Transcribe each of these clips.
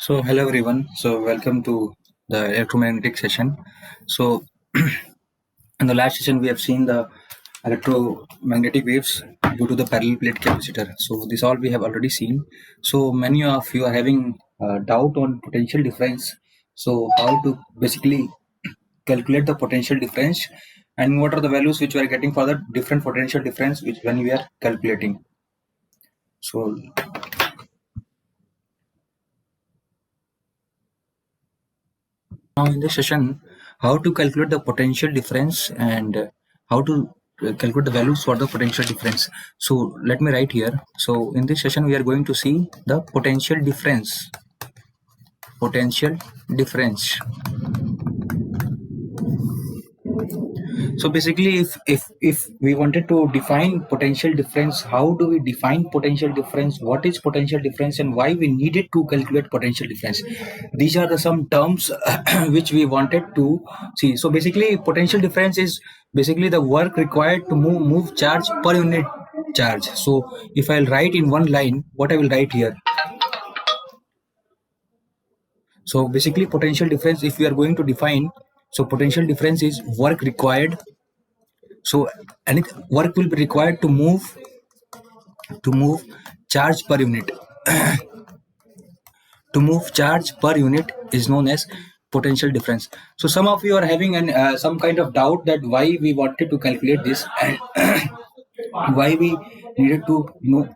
So hello everyone. So welcome to the electromagnetic session. So in the last session we have seen the electromagnetic waves due to the parallel plate capacitor. So this all we have already seen. So many of you are having doubt on potential difference. So how to basically calculate the potential difference and what are the values which we are getting for the different potential difference which when we are calculating. So now in this session, how to calculate the potential difference and how to calculate the values for the potential difference. So let me write here. So in this session, we are going to see the potential difference. Potential difference. So basically, if we wanted to define potential difference, how do we define potential difference? What is potential difference, and why we needed to calculate potential difference? These are the some terms which we wanted to see. So basically, potential difference is basically the work required to move charge per unit charge. So if I'll write in one line, what I will write here. So basically, potential difference, if we are going to define, so potential difference is work required. So any work will be required to move charge per unit. To move charge per unit is known as potential difference. So some of you are having some kind of doubt that why we wanted to calculate this and why we needed to know.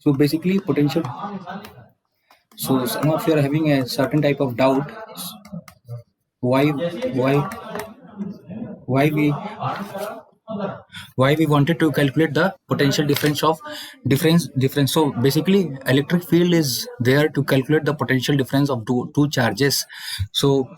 So basically potential. So some of you are having a certain type of doubt. Why why why we wanted to calculate the potential difference of difference. So basically electric field is there to calculate the potential difference of two charges. So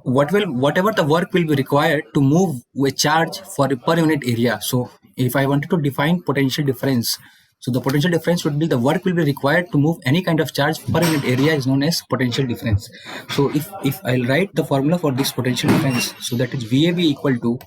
whatever the work will be required to move a charge for a per unit area. So if I wanted to define potential difference, so the potential difference would be the work will be required to move any kind of charge per unit area is known as potential difference. So if I'll write the formula for this potential difference, so that is VAB equal to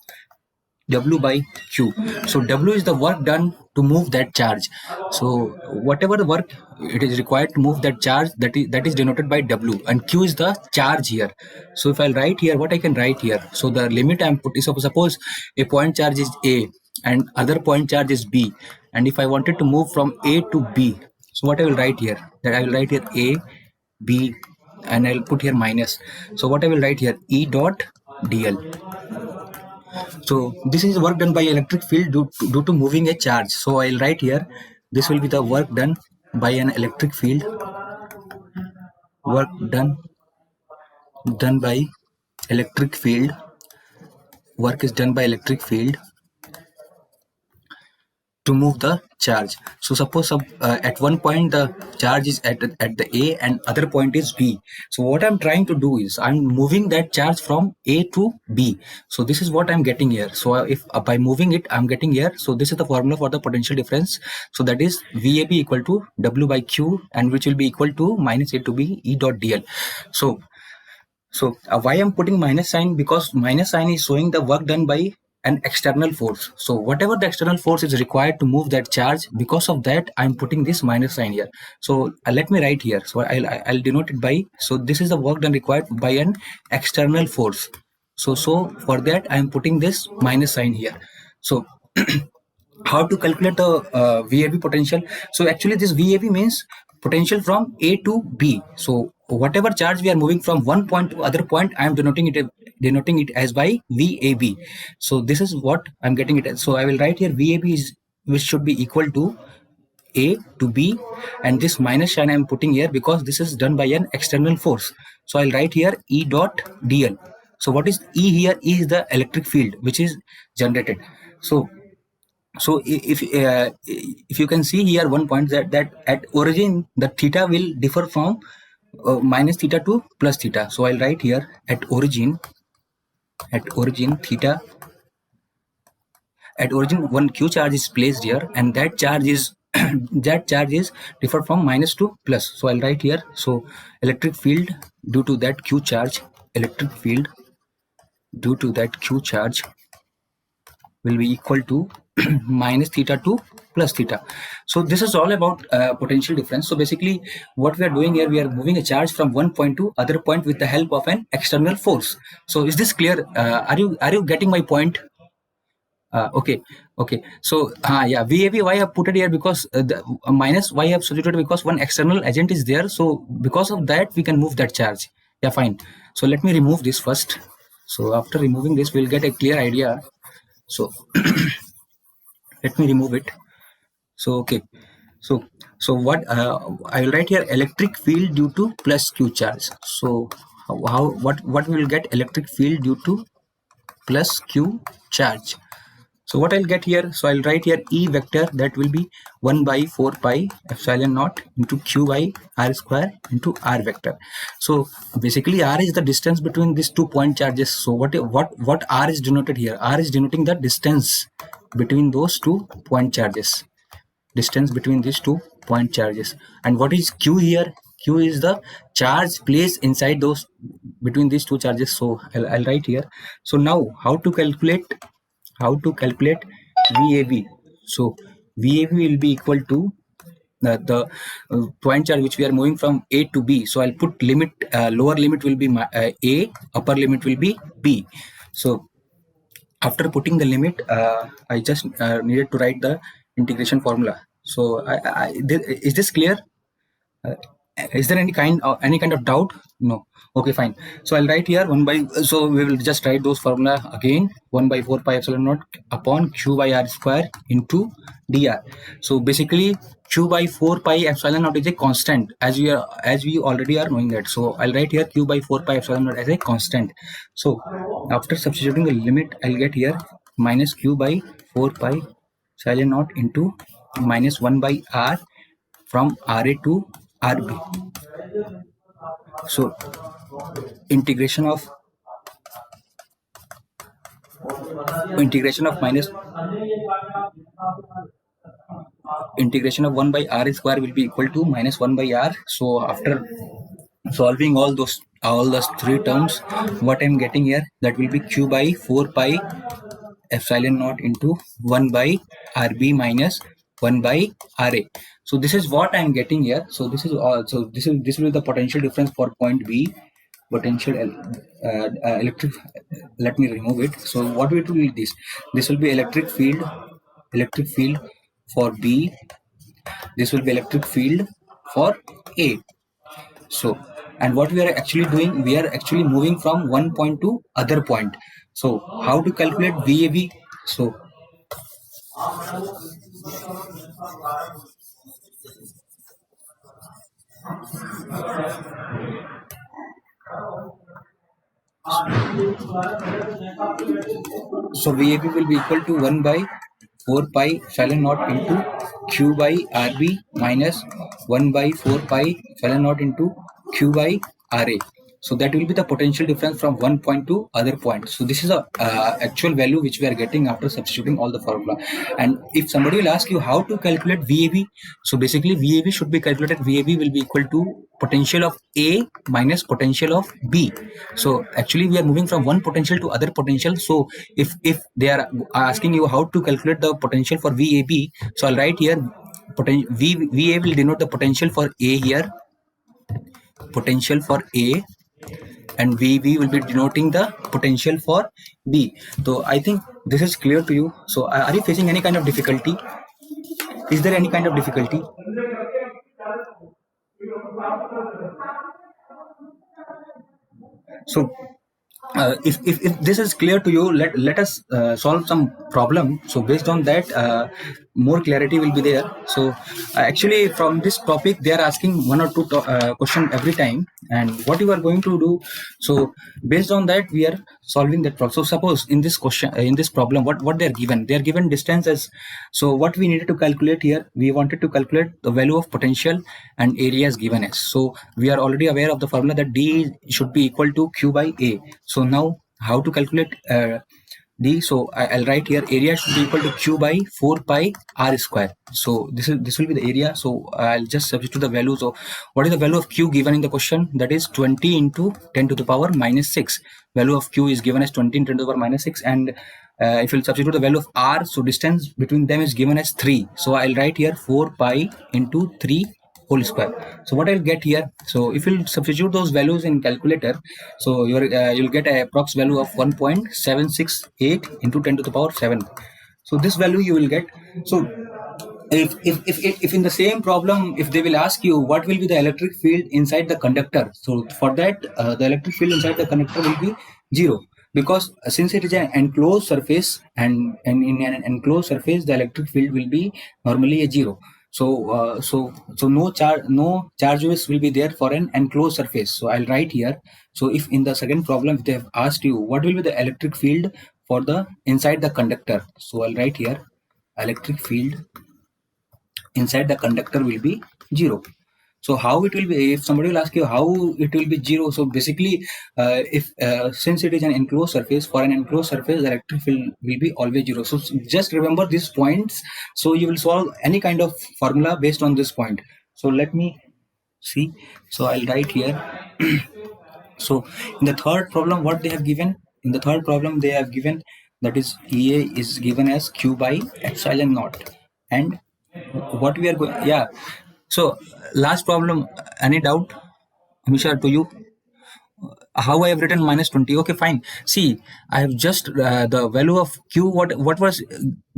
W by Q. So W is the work done to move that charge. So whatever the work it is required to move that charge, that is denoted by W, and Q is the charge here. So if I'll write here, what I can write here. So the limit I'm putting. So suppose a point charge is A and other point charge is B, and if I wanted to move from A to B, so what I will write here, that I will write here A, B, and I'll put here minus. So what I will write here, E dot dl. So this is work done by electric field due to moving a charge. So I'll write here, this will be the work done by an electric field. Work done by electric field. Work is done by electric field to move the charge. So suppose at one point the charge is at the A and other point is B. So what I'm trying to do is I'm moving that charge from A to B. So this is what I'm getting here. So if by moving it I'm getting here. So this is the formula for the potential difference. So that is VAB equal to W by Q, and which will be equal to minus A to B E dot dl. So why I'm putting minus sign, because minus sign is showing the work done by an external force. So whatever the external force is required to move that charge, because of that I'm putting this minus sign here. So let me write here. So I'll denote it by, so this is the work done required by an external force. So for that I'm putting this minus sign here. So how to calculate the VAB potential? So actually this VAB means potential from A to B. So whatever charge we are moving from one point to other point, I am denoting it as by VAB. So this is what I'm getting it as. So I will write here VAB is, which should be equal to A to B, and this minus sign I'm putting here because this is done by an external force. So I'll write here E dot dl. So what is E here? E is the electric field which is generated. So if you can see here one point, that at origin the theta will differ from minus theta to plus theta. So I'll write here at origin theta, at origin one Q charge is placed here, and that charge is that charge is differ from minus to plus. So I'll write here, so electric field due to that Q charge, electric field due to that Q charge will be equal to minus theta to plus theta. So this is all about potential difference. So basically what we are doing here, we are moving a charge from one point to other point with the help of an external force. So is this clear? Are you getting my point? Okay, okay. So yeah, VAV why I have put it here, because the minus why I have substituted, because one external agent is there. So because of that we can move that charge. Yeah, fine. So let me remove this first. So after removing this, we'll get a clear idea. So let me remove it. So okay. So what I will write here, electric field due to plus Q charge. So what we will get, electric field due to plus Q charge. So what I'll get here, so I'll write here E vector, that will be 1 by 4 pi epsilon naught into Q by R square into R vector. So basically R is the distance between these 2 point charges. So what R is denoted here? R is denoting the distance between those 2 point charges. Distance between these 2 point charges. And what is Q here? Q is the charge placed inside those, between these 2 charges. So I'll write here. So now how to calculate VAB. So VAB will be equal to the point charge which we are moving from A to B. So I'll put limit, lower limit will be A, upper limit will be B. So after putting the limit, I just needed to write the integration formula. So is this clear? Uh, is there any kind of doubt? No. Okay, fine. So I'll write here 1 by, so we will just write those formula again. 1 by 4 pi epsilon naught upon Q by R square into dr. So basically Q by 4 pi epsilon naught is a constant, as we already are knowing that. So I'll write here Q by 4 pi epsilon naught as a constant. So after substituting the limit, I'll get here minus Q by 4 pi epsilon naught into minus 1 by R from RA to RB. So integration of minus integration of 1 by R square will be equal to minus 1 by R. So after solving all those 3 terms, what I'm getting here, that will be Q by 4 pi epsilon naught into 1 by RB minus 1 by RA. So this is what I'm getting here. So this is all. So this will be the potential difference for point B. Potential electric. Let me remove it. So what will be this? This will be electric field for B. This will be electric field for A. So, and what we are actually doing, we are actually moving from one point to other point. So how to calculate VAB? So VAB will be equal to 1 by 4 pi epsilon naught into Q by RB minus 1 by 4 pi epsilon naught into Q by RA. So that will be the potential difference from one point to other point. So this is a actual value which we are getting after substituting all the formula. And if somebody will ask you how to calculate VAB, so basically VAB should be calculated. VAB will be equal to potential of A minus potential of B. So actually we are moving from one potential to other potential. So if they are asking you how to calculate the potential for VAB, so I'll write here VA will denote the potential for A here, potential for A, and VB will be denoting the potential for B. So I think this is clear to you. So are you facing any kind of difficulty? Is there any kind of difficulty? So if this is clear to you, let us solve some problem. So based on that, more clarity will be there. So actually from this topic they are asking one or two question every time, and what you are going to do, so based on that we are solving that problem. So suppose in this question, in this problem, what they are given distance as, so what we needed to calculate here, we wanted to calculate the value of potential and area is given as. So we are already aware of the formula that D should be equal to Q by A. So now how to calculate D? So I'll write here area should be equal to Q by 4 pi R square. So this will be the area. So I'll just substitute the value. So what is the value of Q given in the question? That is 20 into 10 to the power minus 6. Value of Q is given as 20 into 10 to the power minus 6, and if you'll substitute the value of r, so distance between them is given as 3. So I'll write here 4 pi into 3 whole square. So what I'll get here, so if you'll substitute those values in calculator, so you'll get a approx value of 1.768 into 10 to the power 7. So this value you will get. So if in the same problem, if they will ask you what will be the electric field inside the conductor, so for that the electric field inside the conductor will be 0, because since it is an enclosed surface, and in an enclosed surface the electric field will be normally a 0. So no charges will be there for an enclosed surface. So I'll write here. So if in the second problem, if they have asked you what will be the electric field for the inside the conductor, so I'll write here electric field inside the conductor will be 0. So how it will be, if somebody will ask you how it will be 0, so basically if since it is an enclosed surface, for an enclosed surface the electric field will be always 0. So just remember these points, so you will solve any kind of formula based on this point. So let me see. So I'll write here. So in the third problem, what they have given, in the third problem they have given, that is EA is given as Q by epsilon naught. And what we are going, yeah. So last problem, any doubt, Amisha, to you? How I have written minus 20? Okay, fine. See, I have just the value of Q, what was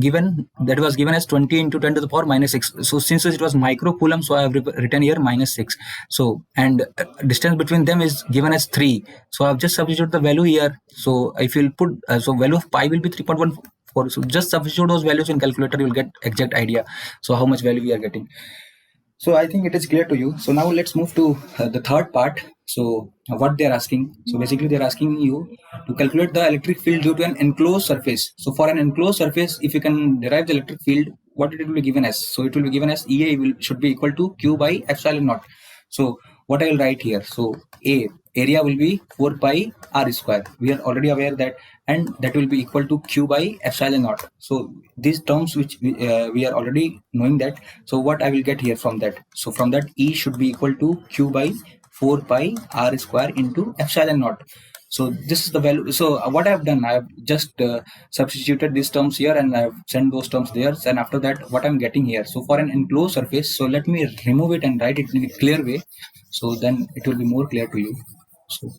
given, that was given as 20 into 10 to the power minus 6. So since it was micro coulomb, so I have written here minus 6. So, and distance between them is given as 3. So I have just substituted the value here. So if you'll put, so value of pi will be 3.14. So just substitute those values in calculator, you will get exact idea. So how much value we are getting. So I think it is clear to you. So now let's move to the third part. So what they're asking. So basically they're asking you to calculate the electric field due to an enclosed surface. So for an enclosed surface, if you can derive the electric field, what it will be given as? So it will be given as EA should be equal to Q by epsilon naught. So what I will write here. So A, area will be 4 pi r square. We are already aware that, and that will be equal to Q by epsilon naught. So these terms which we are already knowing that. So what I will get here from that? So from that, E should be equal to Q by 4 pi r square into epsilon naught. So this is the value. So what I have done, I have just substituted these terms here and I have sent those terms there. And after that, what I'm getting here. So for an enclosed surface, so let me remove it and write it in a clear way. So then it will be more clear to you. So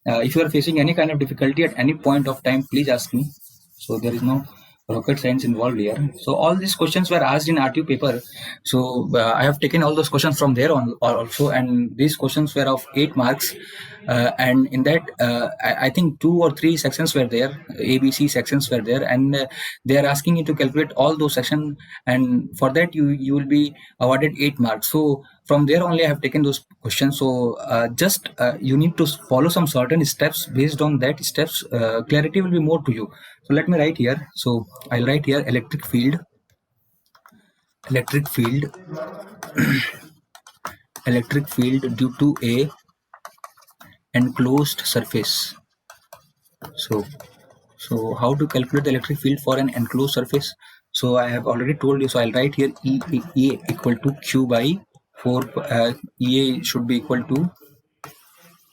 if you are facing any kind of difficulty at any point of time, please ask me. So there is no rocket science involved here. So all these questions were asked in RTU paper. So I have taken all those questions from there on also, and these questions were of 8 marks. And in that, I think 2 or 3 sections were there, ABC sections were there, and they are asking you to calculate all those sections, and for that you will be awarded 8 marks. So from there only I have taken those questions. So just you need to follow some certain steps. Based on that steps, clarity will be more to you. So let me write here. So I'll write here electric field electric field due to a enclosed surface. So how to calculate the electric field for an enclosed surface? So I have already told you. So I'll write here E equal to Q by 4. EA should be equal to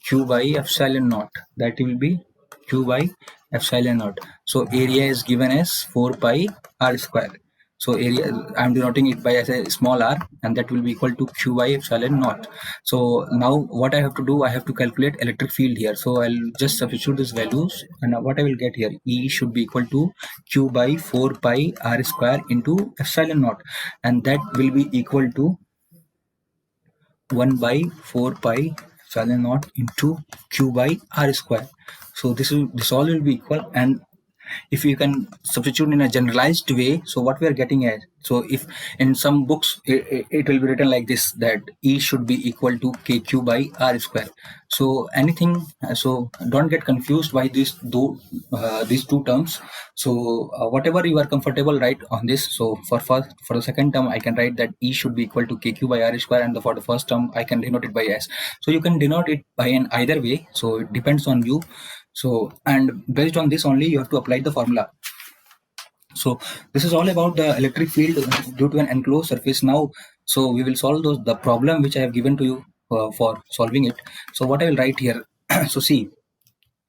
Q by epsilon naught. That will be Q by epsilon naught. So area is given as 4 pi r square. So area, I'm denoting it by as a small r, and that will be equal to Q by epsilon naught. So now what I have to do, I have to calculate electric field here. So I'll just substitute these values, and what I will get here, E should be equal to Q by 4 pi r square into epsilon naught, and that will be equal to 1 by 4 pi epsilon naught into Q by r square. So this all will be equal, and if you can substitute in a generalized way, so what we are getting at, so if in some books it will be written like this, that E should be equal to KQ by R square. So anything, so don't get confused by these two terms. So whatever you are comfortable, write on this. So for the second term I can write that E should be equal to KQ by R square, and for the first term I can denote it by S. So you can denote it by an either way, so it depends on you. So, and based on this only you have to apply the formula. So this is all about the electric field due to an enclosed surface. Now, so we will solve the problem which I have given to you for solving it. So what I will write here. So see,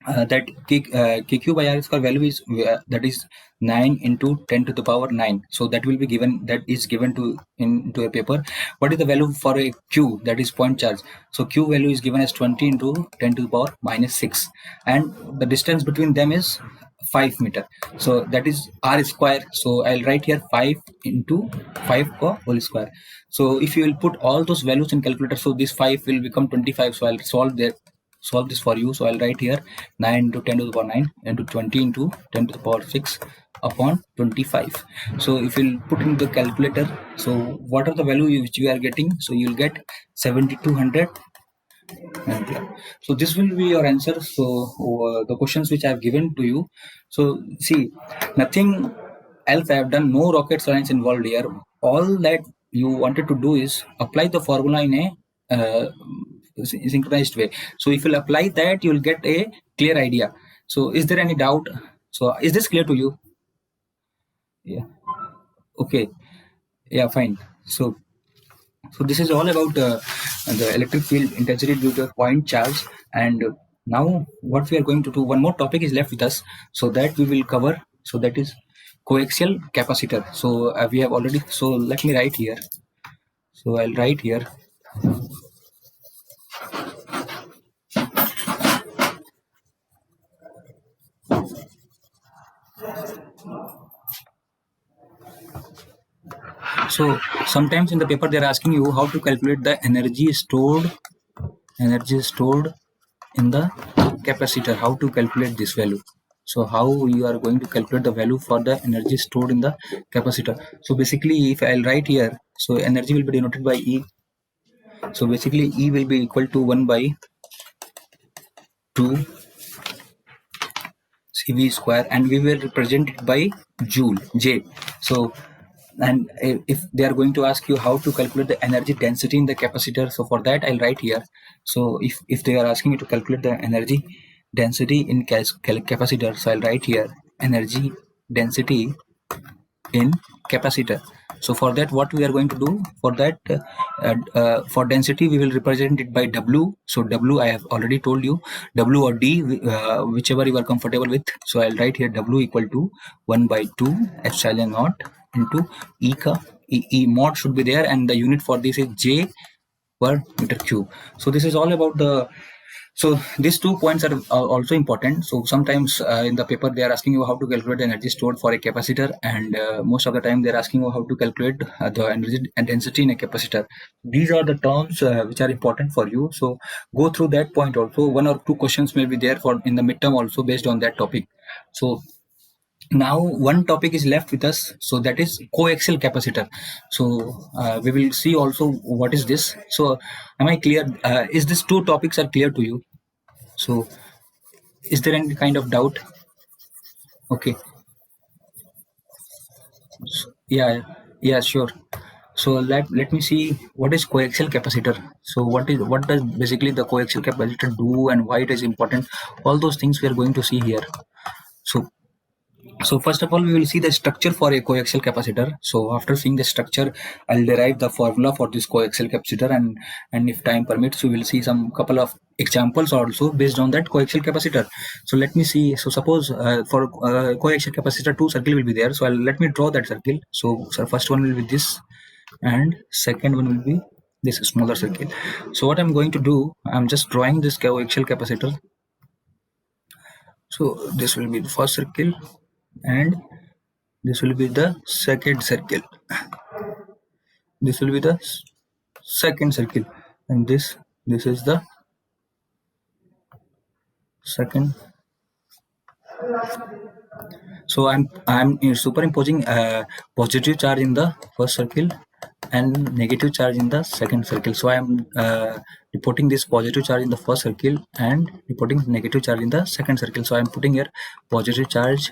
that kq by r square value is that is 9 into 10 to the power 9. So that will be given, that is given to into a paper. What is the value for a q, that is point charge? So q value is given as 20 into 10 to the power minus 6, and the distance between them is 5 meter. So that is r square. So I'll write here 5 into 5 per whole square. So if you will put all those values in calculator, so this 5 will become 25. So I'll solve this for you. So I'll write here 9 into 10 to the power 9 into 20 into 10 to the power 6 upon 25. So if you'll put in the calculator, so what are the value which you are getting? So you'll get 7200 ampere. So this will be your answer. So the questions which I have given to you. So see, nothing else I have done. No rocket science involved here. All that you wanted to do is apply the formula in a synchronized way. So if you'll apply that, you'll get a clear idea. So is there any doubt? So is this clear to you? Yeah. Okay. Yeah. Fine. So this is all about the electric field intensity due to a point charge. And now what we are going to do, one more topic is left with us, so that we will cover. So that is coaxial capacitor. So we have already. So let me write here. So I'll write here. So sometimes in the paper they are asking you how to calculate the energy stored in the capacitor. How to calculate this value? So how you are going to calculate the value for the energy stored in the capacitor? So basically, if I'll write here, so energy will be denoted by E. So basically, E will be equal to 1 by 2 CV square, and we will represent it by joule J. So, and if they are going to ask you how to calculate the energy density in the capacitor, so for that I'll write here. So if they are asking you to calculate the energy density in capacitor, so I'll write here energy density in capacitor. So for that, what we are going to do, for that, for density we will represent it by W. So W, I have already told you, W or D, whichever you are comfortable with. So I'll write here W equal to 1 by 2 epsilon naught into E mod should be there, and the unit for this is J per meter cube. So this is all about the. So these 2 points are also important. So sometimes in the paper they are asking you how to calculate the energy stored for a capacitor, and most of the time they are asking you how to calculate the energy and density in a capacitor. These are the terms which are important for you. So go through that point also. One or two questions may be there for in the midterm also based on that topic. So now one topic is left with us, so that is coaxial capacitor. So we will see also what is this. So am I clear? Is these two topics are clear to you? So is there any kind of doubt? Okay. Yeah, yeah, sure. So let me see what is coaxial capacitor. So what does basically the coaxial capacitor do, and why it is important? All those things we are going to see here. So So first of all, we will see the structure for a coaxial capacitor. So after seeing the structure, I'll derive the formula for this coaxial capacitor, and if time permits, we will see some couple of examples also based on that coaxial capacitor. So let me see. So suppose for coaxial capacitor, two circle will be there. So let me draw that circle. So first one will be this, and second one will be this smaller circle. So what I'm going to do, I'm just drawing this coaxial capacitor. So this will be the first circle, and this will be the second circle. This will be the second circle, and this is the second. So I'm superimposing positive charge in the first circle and negative charge in the second circle. So I'm reporting this positive charge in the first circle and reporting negative charge in the second circle. So I'm putting here positive charge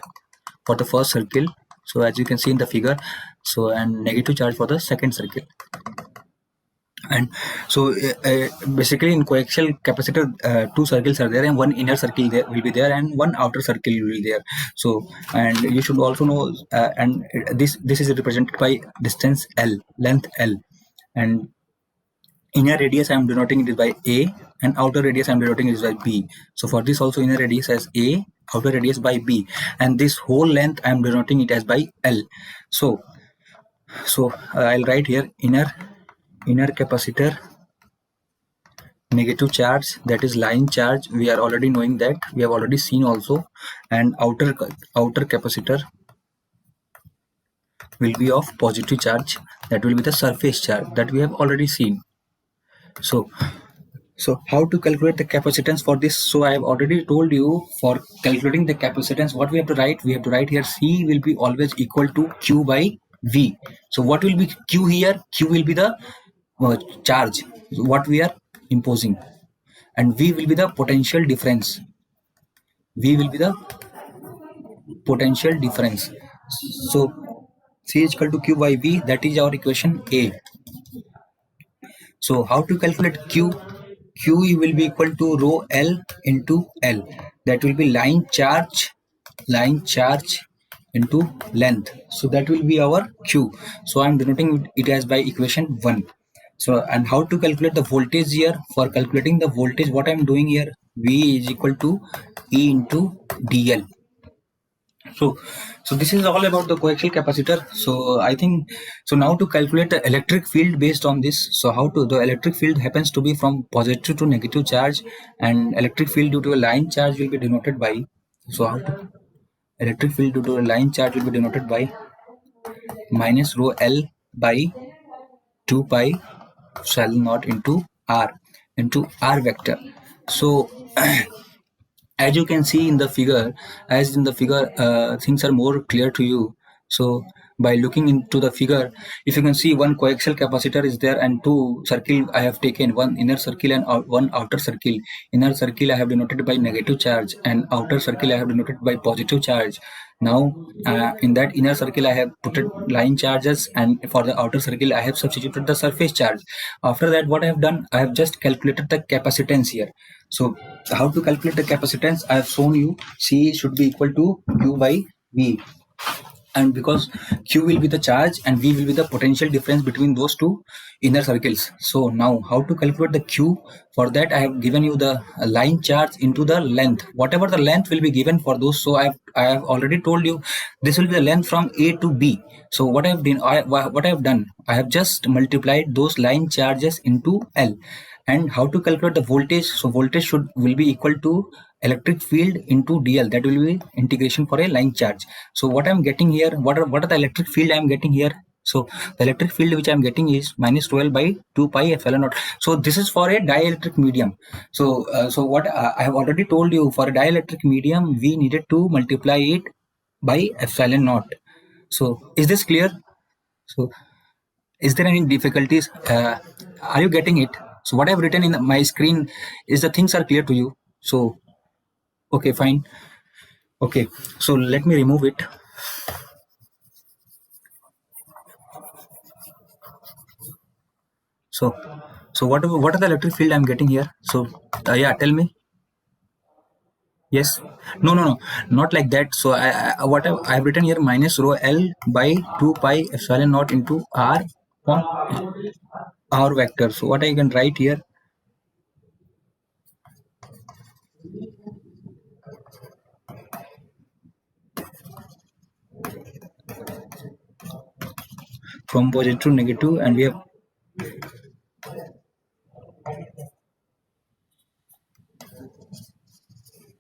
for the first circle. So as you can see in the figure, so and negative charge for the second circle. And so basically in coaxial capacitor, two circles are there, and one inner circle there will be there, and one outer circle will be there. So, and you should also know, and this is represented by distance L, length L, and inner radius I am denoting it by A, and outer radius I am denoting it by B. So for this also inner radius as A, outer radius by B, and this whole length I am denoting it as by L. So I'll write here inner capacitor, negative charge, that is line charge, we are already knowing that, we have already seen also, and outer capacitor will be of positive charge, that will be the surface charge, that we have already seen. So how to calculate the capacitance for this? So I have already told you, for calculating the capacitance, what we have to write? We have to write here C will be always equal to Q by V. So what will be Q here? Q will be the charge what we are imposing, and V will be the potential difference. V will be the potential difference. So C is equal to Q by V, that is our equation A. So how to calculate Q? Q will be equal to rho L into L. That will be line charge into length. So that will be our Q. So I am denoting it as by equation 1. So, and how to calculate the voltage here? For calculating the voltage, what I am doing here, V is equal to E into dl. So this is all about the coaxial capacitor. So I think, so now to calculate the electric field based on this. So how to, the electric field happens to be from positive to negative charge, and electric field due to a line charge will be denoted by, so how to, electric field due to a line charge will be denoted by minus rho L by 2 pi epsilon naught into r vector. So as you can see in the figure, things are more clear to you. So by looking into the figure, if you can see, one coaxial capacitor is there and two circle I have taken, one inner circle and one outer circle. Inner circle I have denoted by negative charge, and outer circle I have denoted by positive charge. Now in that inner circle I have put line charges, and for the outer circle I have substituted the surface charge. After that, what I have done, I have just calculated the capacitance here. So how to calculate the capacitance? I have shown you. C should be equal to Q by V, and because Q will be the charge and V will be the potential difference between those two inner circles. So now how to calculate the Q? For that I have given you the line charge into the length, whatever the length will be given for those. So I have already told you this will be the length from A to B. So what I have done, I have just multiplied those line charges into L. And how to calculate the voltage? So voltage will be equal to electric field into dl, that will be integration for a line charge. So what I'm getting here, what are the electric field I'm getting here? So the electric field which I'm getting is minus 12 by 2 pi epsilon naught. So this is for a dielectric medium. So what I have already told you, for a dielectric medium we needed to multiply it by epsilon naught. So is this clear? So is there any difficulties? Are you getting it? So what I've written in my screen, is the things are clear to you? So okay, fine. Okay, so let me remove it. So what are the electric field I'm getting here? So yeah, tell me. Yes. No, not like that. So what I've written here, minus rho L by 2 pi epsilon naught into R upon R vector. So what I can write here, from positive to negative, and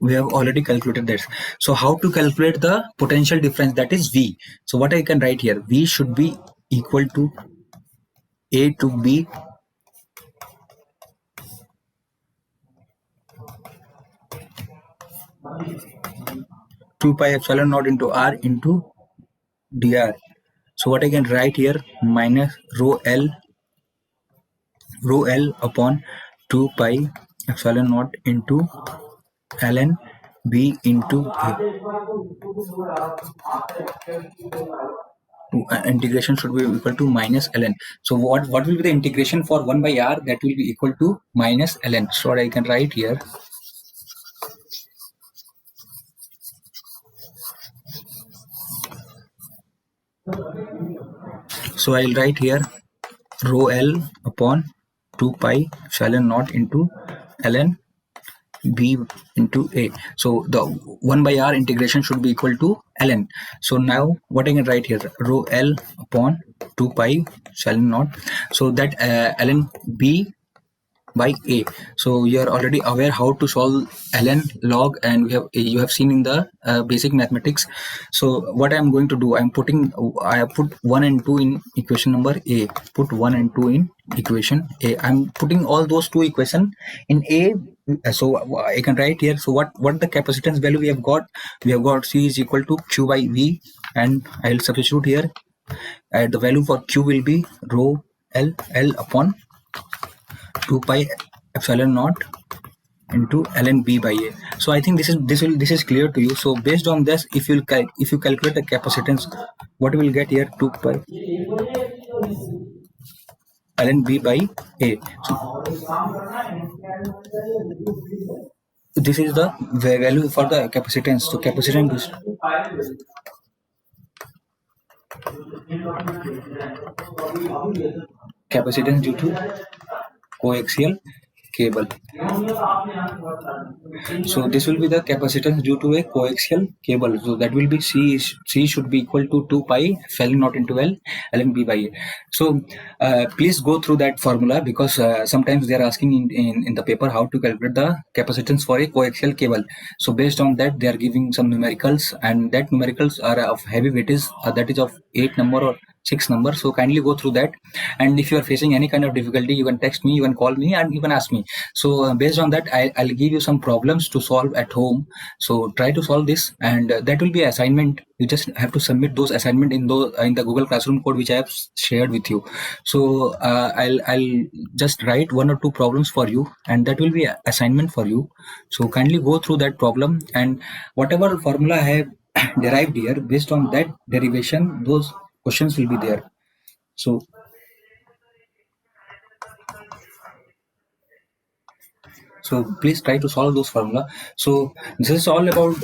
we have already calculated this. So how to calculate the potential difference, that is V? So what I can write here, V should be equal to A to B 2 pi epsilon naught into R into dr. So what I can write here, minus rho L upon 2 pi epsilon naught into ln B into A. Integration should be equal to minus ln. So what will be the integration for 1 by R? That will be equal to minus ln. So what I can write here, so I'll write here rho L upon 2 pi epsilon naught into ln b into a. So the 1 by r integration should be equal to ln. So now what I can write here, rho l upon 2 pi epsilon naught. So that ln b by a. So you are already aware how to solve ln, log, and you have seen in the basic mathematics. So what I am going to do, I have put 1 and 2 in equation number a. Put 1 and 2 in equation a. I'm putting all those two equation in a. So I can write here. So what the capacitance value we have got? We have got C is equal to Q by V, and I'll substitute here. The value for Q will be rho L upon 2 pi epsilon naught into ln b by a. So I think this is clear to you. So based on this, if you calculate the capacitance, what we will get here, 2 pi ln b by a. So this is the value for the capacitance. So capacitance due to coaxial cable. So this will be the capacitance due to a coaxial cable. So that will be C should be equal to 2 pi epsilon naught into ln b by a. So please go through that formula, because sometimes they are asking in the paper how to calculate the capacitance for a coaxial cable. So based on that, they are giving some numericals, and that numericals are of heavy weightage, that is of 8 number or 6 number. So kindly go through that, and if you are facing any kind of difficulty, you can text me, you can call me, and you can ask me. So based on that, I'll give you some problems to solve at home. So try to solve this, and that will be assignment. You just have to submit those assignment in the Google Classroom code which I have shared with you. So I'll just write 1 or 2 problems for you, and that will be a assignment for you. So kindly go through that problem, and whatever formula I have derived here, based on that derivation, those questions will be there. So please try to solve those formula. So this is all about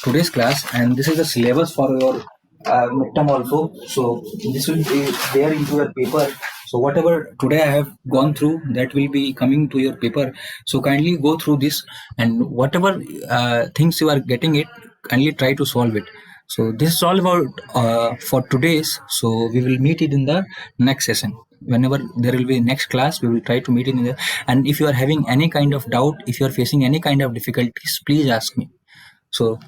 today's class, and this is the syllabus for your midterm also. So this will be there into your paper. So whatever today I have gone through, that will be coming to your paper. So kindly go through this, and whatever things you are getting it, kindly try to solve it. So this is all about for today's. So we will meet it in the next session. Whenever there will be next class, we will try to meet it in the. And if you are having any kind of doubt, if you are facing any kind of difficulties, please ask me. So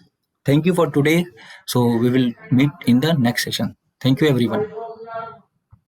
thank you for today. So we will meet in the next session. Thank you, everyone.